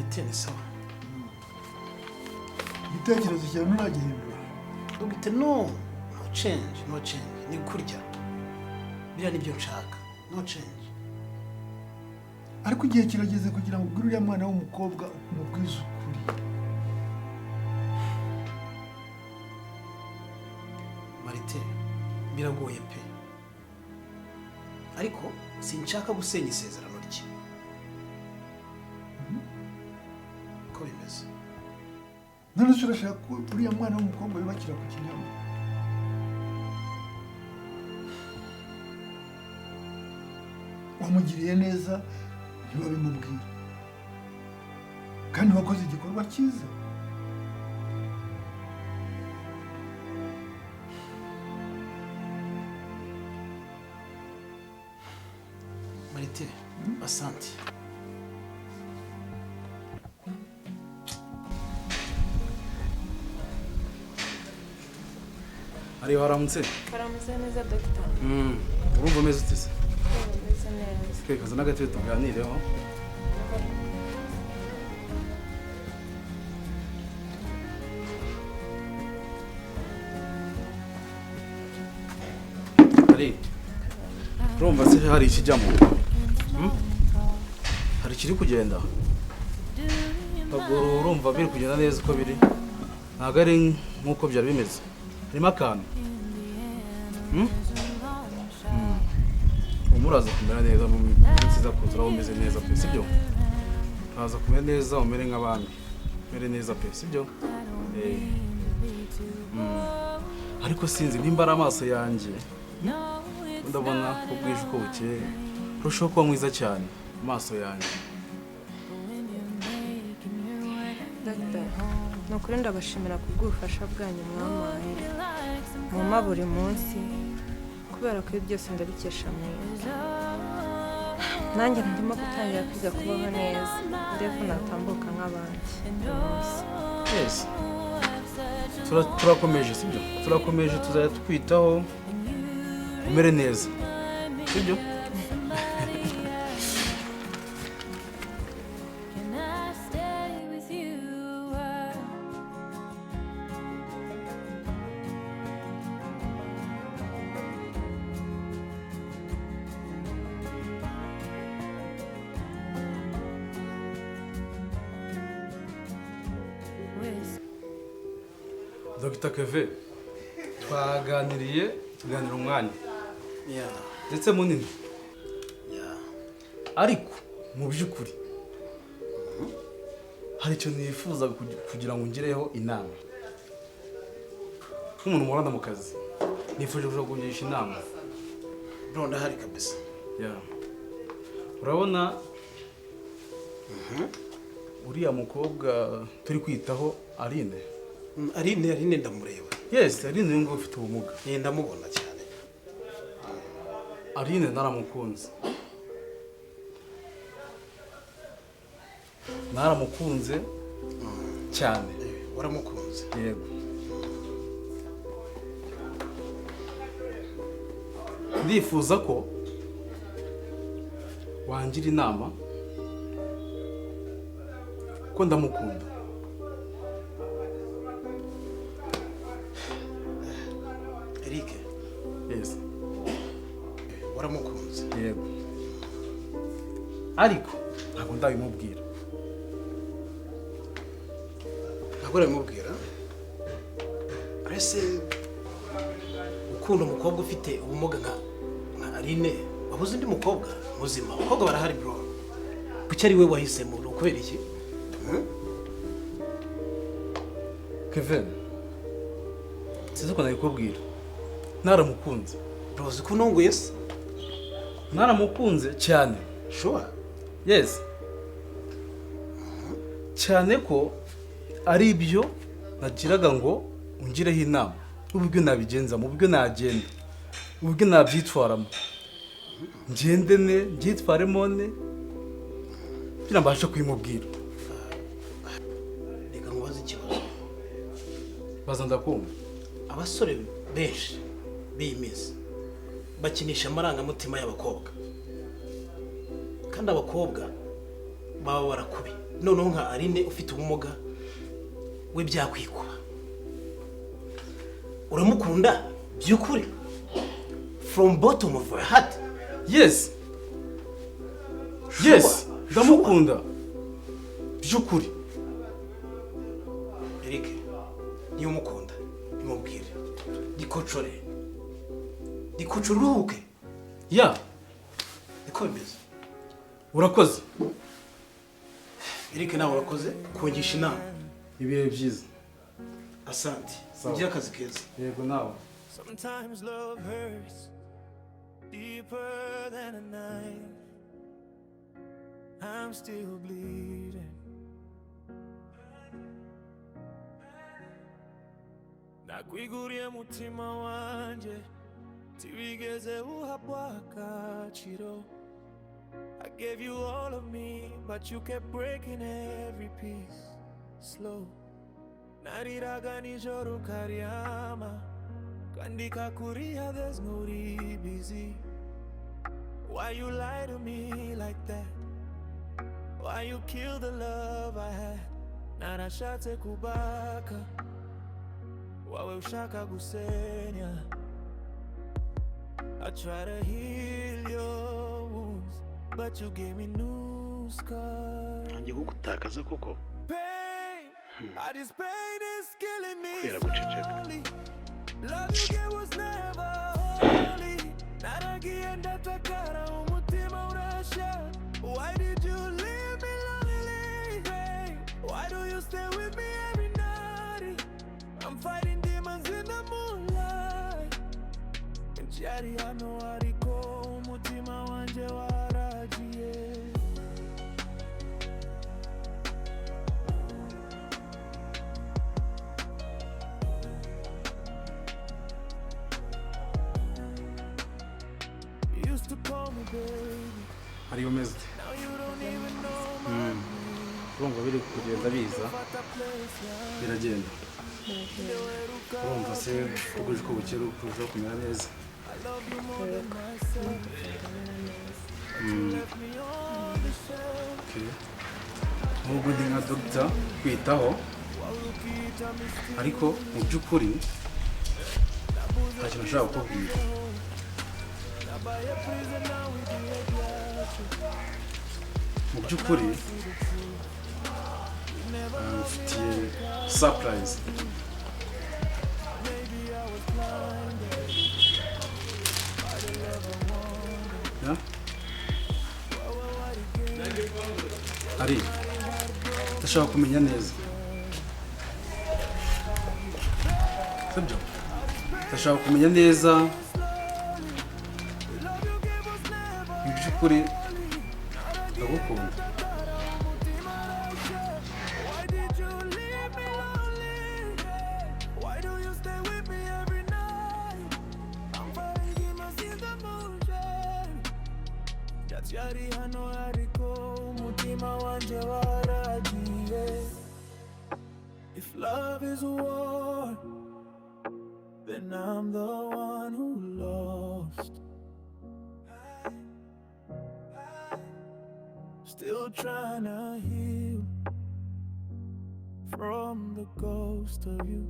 Marite ni sawa. Igitekerezo cyawe nturagihindura. Ugite no change. Ni kurya. Biriya nibyo nshaka. No change. Ariko igihe kirageze kugira ngo ugure uriya mwana w'umukobwa umubwize ukuri. Marite biragoye pe. Ariko sinshaka gusenya isezerano rye. Ko bimeze. None se urashaka ko uriya mwana w'umukobwa yubakira ku kinyama? Wamugiriye neza ntibabimubwira. Kandi wakoze igikorwa cyiza. Marite, asante. Ari waramutse? Waramutse neza Dr. Urumva umeze ute se? Umeze neza. Twekaza n'agatebe tuganireho. Ari urumva se hari ikijyamo? Hari ikiri kugenda? Bagoro urumva biri kugenda neza uko biri? Ntabwo ari nk'uko byari bimeze. Harimo akantu. Umuraza kumera neza mu minsi iza kuza umeze neza pe sibyo? Uraza kumera neza umere nk'abandi. Umere neza pe sibyo? Ariko sinzi nimba ari amaso yanjye. Ndabona ko bwije uko bukeye. Urushaho kuba mwiza cyane amaso yanjye. Dr. Nukuri ndabashimira kubw'ubufasha bwanyu mwamaye. Muma buri munsi kubera ko ibi byose ndabikesha mwiza. Nanjye ndimo gutangira kwiga kubaho neza. Ndetse natambuka nk'abandi. Yes. Turakomeje sibyo? Turakomeje tuzajya twitaho umere neza. Sibyo? Dr. Keve tuganira umwanya ndetse munini ariko mu by'ukuri hari icyo nifuza kugira ngo ngireho inama nk'umuntu muranda mu kazi nifuje kugisha inama Bro ndahari kabisa. Urabona uriya mukobwa turi kwitaho Aline ndamureba. Yes, Aline ngo ufite ubumuga. Ndamubona cyane. Aline naramukunze. Naramukunze cyane. Waramukunze? Yego. Ndifuza ko wangira inama ko ndamukunda. Yes. Waramukunze? Yego. Ariko ntabwo ndabimubwira. Ntabwo ndabimubwira? Arese ukunda umukobwa ufite ubumuga nka Aline, wabuze undi mukobwa muzima. Abakobwa barahari bro. Kuki ari we wahisemo ukubera iki? Kevin. Sinzi ko nabikubwira. Naramukunze. Rozi kununguye se? Naramukunze cyane. Sure? Yes. Cyane ko ari ibyo nagiraga ngo ungireho inama. Uburyo nabigenza, mu buryo nagenda. Uburyo nabyitwaramo. Ngendene, byitwaremo ne. Birambasha kwimubwira. Reka nkubaze ikibazo. Baza ndakumva. Abasore benshi biyimiza bakinisha amarangamutima y'abakobwa kandi abakobwa baba barakubi noneho nka Aline ufite ubumuga we byakwikuba uramukunda byukuri from bottom of your heart. Yes, yes, ndamukunda byukuri. Eric niyo umukunda nimubwire dikocore uruhuke. Ya, niko bimeze. urakoze. Eric nawe urakoze kungisha inama. Ibihe byiza. Asante. Sawa. Ugira akazi keza. Yego nawe. Sometimes love hurts deeper than a knife. I'm still bleeding. Nakwiguriye mutima wanje tiwigeze uhabwa agaciro. I gave you all of me, but you kept breaking every piece. Slow. Nariraga nijoro ukaryama kandi kakuriya there's no busy. Why you lie to me like that? Why you kill the love I had? Narashatse kubaka wawe ushaka gusenya. I try to heal your wounds, but you gave me new scars. Ngiye kugutakaza koko. This pain is killing me Kubera guceceka. slowly. Love you gave was never holy. Naragiye ndatakara umutima urasha. Why did you leave me lonely? Hey, why do you stay with me every night? I'm fighting demons in the moonlight. Nchari hano ariko umutima wanje waragiye. Hari umeze. Urumva biri kugenda biza. Biragenda. Urumva se kuguje ko bukera kurushaho kumera neza. Okay. Nubwo ndi nka doctor kwitaho ariko mu by'ukuri nta kintu nshaka kukubwira. Mu by'ukuri mfitiye surprise. Ya? Ari, ndashaka kumenya neza. Sibyo? Ndashaka kumenya neza mu by'ukuri ndagukunda. If love is a war, then I'm the one who lost. Still trying to heal from the ghost of you.